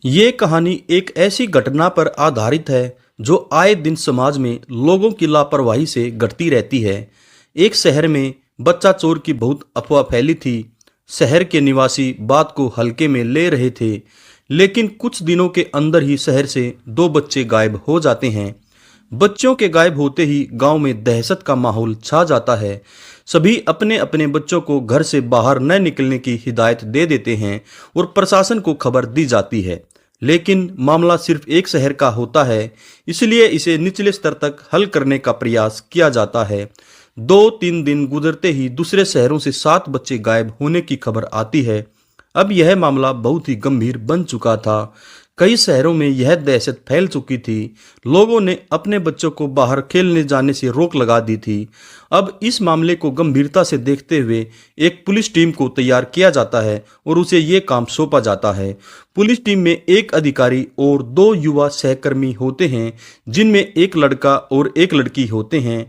ये कहानी एक ऐसी घटना पर आधारित है जो आए दिन समाज में लोगों की लापरवाही से घटती रहती है। एक शहर में बच्चा चोर की बहुत अफवाह फैली थी। शहर के निवासी बात को हल्के में ले रहे थे, लेकिन कुछ दिनों के अंदर ही शहर से दो बच्चे गायब हो जाते हैं। बच्चों के गायब होते ही गांव में दहशत का माहौल छा जाता है। सभी अपने अपने बच्चों को घर से बाहर न निकलने की हिदायत दे देते हैं और प्रशासन को खबर दी जाती है। लेकिन मामला सिर्फ एक शहर का होता है, इसलिए इसे निचले स्तर तक हल करने का प्रयास किया जाता है। 2-3 दिन गुजरते ही दूसरे शहरों से 7 बच्चे गायब होने की खबर आती है। अब यह मामला बहुत ही गंभीर बन चुका था। कई शहरों में यह दहशत फैल चुकी थी। लोगों ने अपने बच्चों को बाहर खेलने जाने से रोक लगा दी थी। अब इस मामले को गंभीरता से देखते हुए एक पुलिस टीम को तैयार किया जाता है और उसे ये काम सौंपा जाता है। पुलिस टीम में एक अधिकारी और 2 युवा सहकर्मी होते हैं, जिनमें एक लड़का और एक लड़की होते हैं।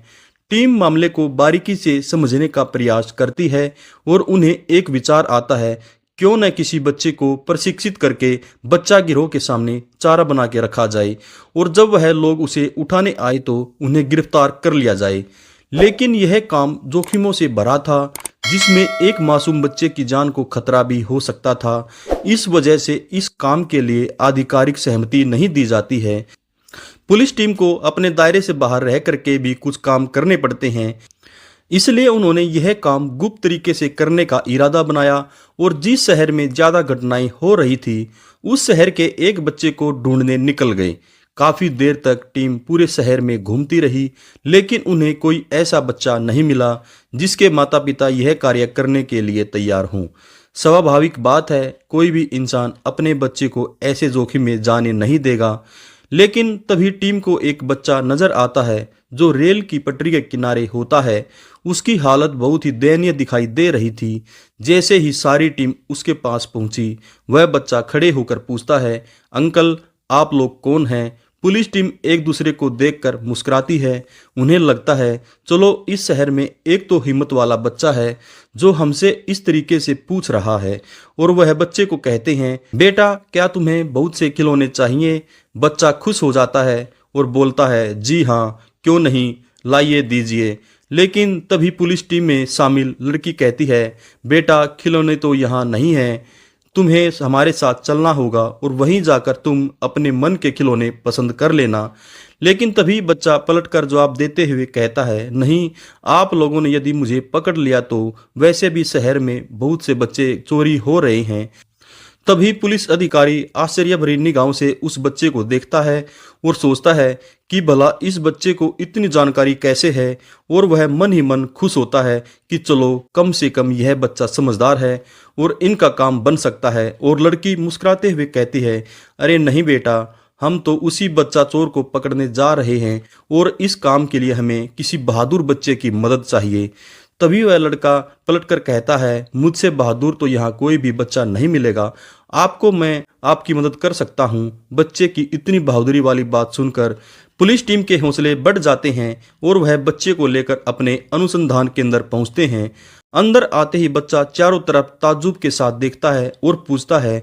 टीम मामले को बारीकी से समझने का प्रयास करती है और उन्हें एक विचार आता है, क्यों न किसी बच्चे को प्रशिक्षित करके बच्चा गिरोह के सामने चारा बना के रखा जाए और जब वह लोग उसे उठाने आए तो उन्हें गिरफ्तार कर लिया जाए। लेकिन यह काम जोखिमों से भरा था, जिसमें एक मासूम बच्चे की जान को खतरा भी हो सकता था। इस वजह से इस काम के लिए आधिकारिक सहमति नहीं दी जाती है। पुलिस टीम को अपने दायरे से बाहर रह करके भी कुछ काम करने पड़ते हैं, इसलिए उन्होंने यह काम गुप्त तरीके से करने का इरादा बनाया और जिस शहर में ज़्यादा घटनाएं हो रही थी उस शहर के एक बच्चे को ढूंढने निकल गए। काफ़ी देर तक टीम पूरे शहर में घूमती रही, लेकिन उन्हें कोई ऐसा बच्चा नहीं मिला जिसके माता पिता यह कार्य करने के लिए तैयार हों। स्वाभाविक बात है, कोई भी इंसान अपने बच्चे को ऐसे जोखिम में जाने नहीं देगा। लेकिन तभी टीम को एक बच्चा नजर आता है जो रेल की पटरी के किनारे होता है। उसकी हालत बहुत ही दयनीय दिखाई दे रही थी। जैसे ही सारी टीम उसके पास पहुंची, वह बच्चा खड़े होकर पूछता है, अंकल आप लोग कौन हैं? पुलिस टीम एक दूसरे को देखकर मुस्कुराती है। उन्हें लगता है चलो इस शहर में एक तो हिम्मत वाला बच्चा है जो हमसे इस तरीके से पूछ रहा है। और वह बच्चे को कहते हैं, बेटा क्या तुम्हें बहुत से खिलौने चाहिए? बच्चा खुश हो जाता है और बोलता है, जी हाँ क्यों नहीं, लाइए दीजिए। लेकिन तभी पुलिस टीम में शामिल लड़की कहती है, बेटा खिलौने तो यहाँ नहीं हैं, तुम्हें हमारे साथ चलना होगा और वहीं जाकर तुम अपने मन के खिलौने पसंद कर लेना। लेकिन तभी बच्चा पलटकर जवाब देते हुए कहता है, नहीं, आप लोगों ने यदि मुझे पकड़ लिया तो वैसे भी शहर में बहुत से बच्चे चोरी हो रहे हैं। तभी पुलिस अधिकारी आश्चर्य भरी निगाहों से उस बच्चे को देखता है और सोचता है कि भला इस बच्चे को इतनी जानकारी कैसे है, और वह मन ही मन खुश होता है कि चलो कम से कम यह बच्चा समझदार है और इनका काम बन सकता है। और लड़की मुस्कुराते हुए कहती है, अरे नहीं बेटा, हम तो उसी बच्चा चोर को पकड़ने जा रहे हैं और इस काम के लिए हमें किसी बहादुर बच्चे की मदद चाहिए। तभी वह लड़का पलटकर कहता है, मुझसे बहादुर तो यहाँ कोई भी बच्चा नहीं मिलेगा, आपको मैं आपकी मदद कर सकता हूँ। बच्चे की इतनी बहादुरी वाली बात सुनकर पुलिस टीम के हौसले बढ़ जाते हैं और वह बच्चे को लेकर अपने अनुसंधान के अंदर पहुँचते हैं। अंदर आते ही बच्चा चारों तरफ ताज्जुब के साथ देखता है और पूछता है,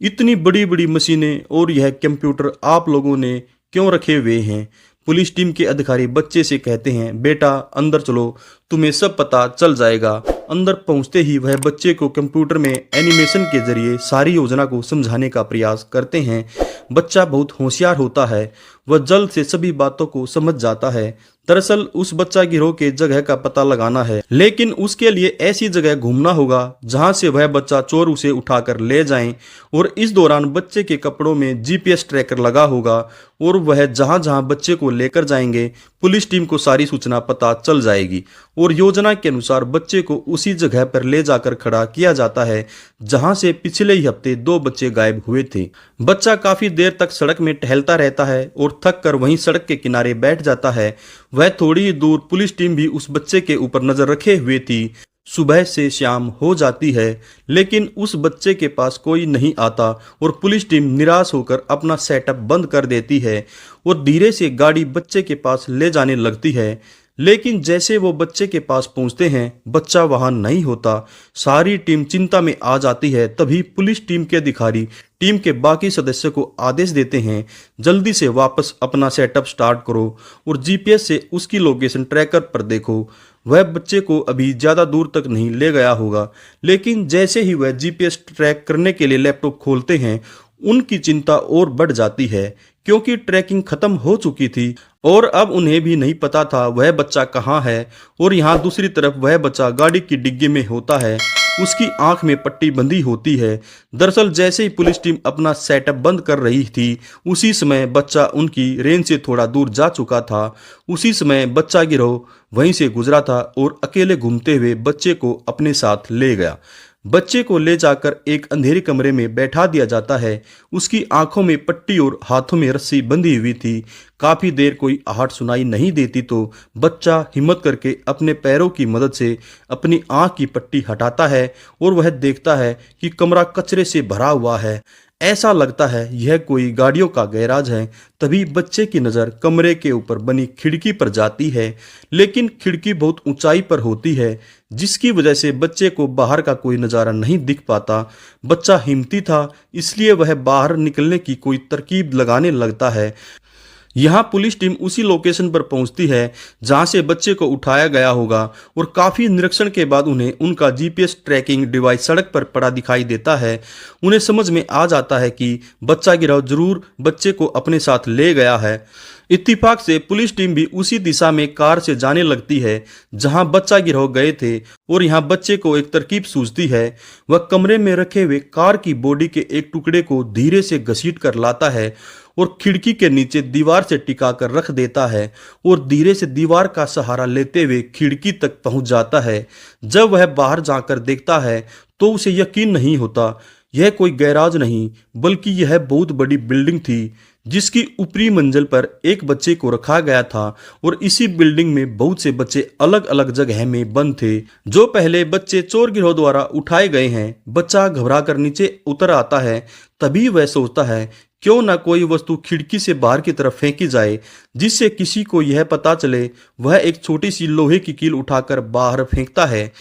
इतनी बड़ी बड़ी मशीनें और यह कंप्यूटर आप लोगों ने क्यों रखे हुए हैं? पुलिस टीम के अधिकारी बच्चे से कहते हैं, बेटा अंदर चलो, तुम्हें सब पता चल जाएगा। अंदर पहुंचते ही वह बच्चे को कंप्यूटर में एनिमेशन के जरिए सारी योजना को समझाने का प्रयास करते हैं। बच्चा बहुत होशियार होता है, वह जल्द से सभी बातों को समझ जाता है। दरअसल उस बच्चा गिरोह के जगह का पता लगाना है, लेकिन उसके लिए ऐसी जगह घूमना होगा जहां से वह बच्चा चोर उसे उठाकर ले जाएं। और इस दौरान बच्चे के कपड़ों में जीपीएस ट्रैकर लगा होगा और वह जहां जहां बच्चे को लेकर जाएंगे पुलिस टीम को सारी सूचना पता चल जाएगी और योजना के अनुसार बच्चे को उसी जगह पर ले जाकर खड़ा किया जाता है जहां से पिछले ही हफ्ते 2 बच्चे गायब हुए थे। बच्चा काफी देर तक सड़क में टहलता रहता है और थक कर वहीं सड़क के किनारे बैठ जाता है। वह थोड़ी ही दूर पुलिस टीम भी उस बच्चे के ऊपर नजर रखे हुए थी। सुबह से शाम हो जाती है, लेकिन उस बच्चे के पास कोई नहीं आता और पुलिस टीम निराश होकर अपना सेटअप बंद कर देती है और धीरे से गाड़ी बच्चे के पास ले जाने लगती है। लेकिन जैसे वो बच्चे के पास पहुंचते हैं बच्चा वहां नहीं होता। सारी टीम चिंता में आ जाती है। तभी पुलिस टीम के अधिकारी टीम के बाकी सदस्यों को आदेश देते हैं, जल्दी से वापस अपना सेटअप स्टार्ट करो और जीपीएस से उसकी लोकेशन ट्रैकर पर देखो। वह बच्चे को अभी ज़्यादा दूर तक नहीं ले गया होगा। लेकिन जैसे ही वह जीपीएस ट्रैक करने के लिए लैपटॉप खोलते हैं उनकी चिंता और बढ़ जाती है, क्योंकि ट्रैकिंग खत्म हो चुकी थी और अब उन्हें भी नहीं पता था वह बच्चा कहाँ है। और यहाँ दूसरी तरफ वह बच्चा गाड़ी की डिग्गी में होता है, उसकी आंख में पट्टी बंधी होती है। दरअसल जैसे ही पुलिस टीम अपना सेटअप बंद कर रही थी उसी समय बच्चा उनकी रेंज से थोड़ा दूर जा चुका था। उसी समय बच्चा गिरोह वहीं से गुजरा था और अकेले घूमते हुए बच्चे को अपने साथ ले गया। बच्चे को ले जाकर एक अंधेरे कमरे में बैठा दिया जाता है। उसकी आंखों में पट्टी और हाथों में रस्सी बंधी हुई थी। काफी देर कोई आहट सुनाई नहीं देती तो बच्चा हिम्मत करके अपने पैरों की मदद से अपनी आंख की पट्टी हटाता है और वह देखता है कि कमरा कचरे से भरा हुआ है। ऐसा लगता है यह कोई गाड़ियों का गैराज है। तभी बच्चे की नज़र कमरे के ऊपर बनी खिड़की पर जाती है, लेकिन खिड़की बहुत ऊंचाई पर होती है जिसकी वजह से बच्चे को बाहर का कोई नज़ारा नहीं दिख पाता। बच्चा हिम्मती था इसलिए वह बाहर निकलने की कोई तरकीब लगाने लगता है। यहाँ पुलिस टीम उसी लोकेशन पर पहुंचती है जहां से बच्चे को उठाया गया होगा और काफ़ी निरीक्षण के बाद उन्हें उनका जीपीएस ट्रैकिंग डिवाइस सड़क पर पड़ा दिखाई देता है। उन्हें समझ में आ जाता है कि बच्चा गिरोह जरूर बच्चे को अपने साथ ले गया है। इत्तेफाक से पुलिस टीम भी उसी दिशा में कार से जाने लगती है जहां बच्चा गिरोह गए थे और यहां बच्चे को एक तरकीब सूझती है। वह कमरे में रखे हुए कार की बॉडी के एक टुकड़े को धीरे से घसीट कर लाता है और खिड़की के नीचे दीवार से टिका कर रख देता है और धीरे से दीवार का सहारा लेते हुए खिड़की तक पहुंच जाता है। जब वह बाहर जाकर देखता है तो उसे यकीन नहीं होता। यह कोई गैराज नहीं बल्कि यह बहुत बड़ी बिल्डिंग थी जिसकी ऊपरी मंजिल पर एक बच्चे को रखा गया था और इसी बिल्डिंग में बहुत से बच्चे अलग अलग जगह में बंद थे जो पहले बच्चे चोर गिरोह द्वारा उठाए गए हैं। बच्चा घबरा कर नीचे उतर आता है। तभी वह सोचता है क्यों ना कोई वस्तु खिड़की से बाहर की तरफ फेंकी जाए जिससे किसी को यह पता चले। वह एक छोटी सी लोहे की कील उठाकर बाहर फेंकता है।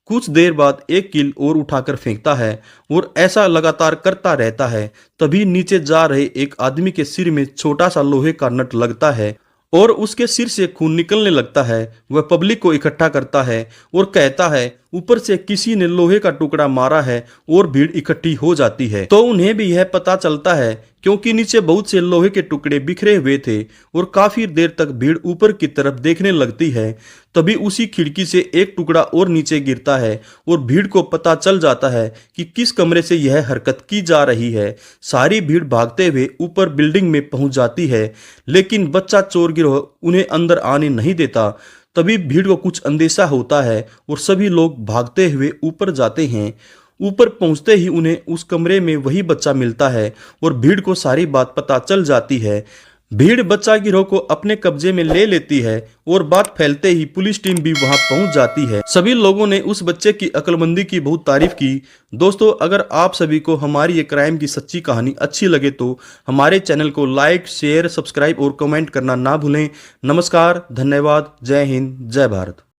कुछ देर बाद एक कील और उठाकर फेंकता है और ऐसा लगातार करता रहता है। तभी नीचे जा रहे एक आदमी के सिर में छोटा सा लोहे का नट लगता है और उसके सिर से खून निकलने लगता है। वह पब्लिक को इकट्ठा करता है और कहता है ऊपर से किसी ने लोहे का टुकड़ा मारा है और भीड़ इकट्ठी हो जाती है। तो उन्हें भी यह पता चलता है क्योंकि नीचे बहुत से लोहे के टुकड़े बिखरे हुए थे और काफी देर तक भीड़ ऊपर की तरफ देखने लगती है। तभी उसी खिड़की से एक टुकड़ा और नीचे गिरता है और भीड़ को पता चल जाता है कि किस कमरे से यह हरकत की जा रही है। सारी भीड़ भागते हुए ऊपर बिल्डिंग में पहुंच जाती है, लेकिन बच्चा चोर गिरोह उन्हें अंदर आने नहीं देता। तभी भीड़ को कुछ अंदेशा होता है और सभी लोग भागते हुए ऊपर जाते हैं। ऊपर पहुंचते ही उन्हें उस कमरे में वही बच्चा मिलता है और भीड़ को सारी बात पता चल जाती है। भीड़ बच्चा गिरोह को अपने कब्जे में ले लेती है और बात फैलते ही पुलिस टीम भी वहां पहुंच जाती है। सभी लोगों ने उस बच्चे की अक्लमंदी की बहुत तारीफ की। दोस्तों, अगर आप सभी को हमारी ये क्राइम की सच्ची कहानी अच्छी लगे तो हमारे चैनल को लाइक, शेयर, सब्सक्राइब और कमेंट करना ना भूलें। नमस्कार, धन्यवाद, जय हिंद, जय भारत।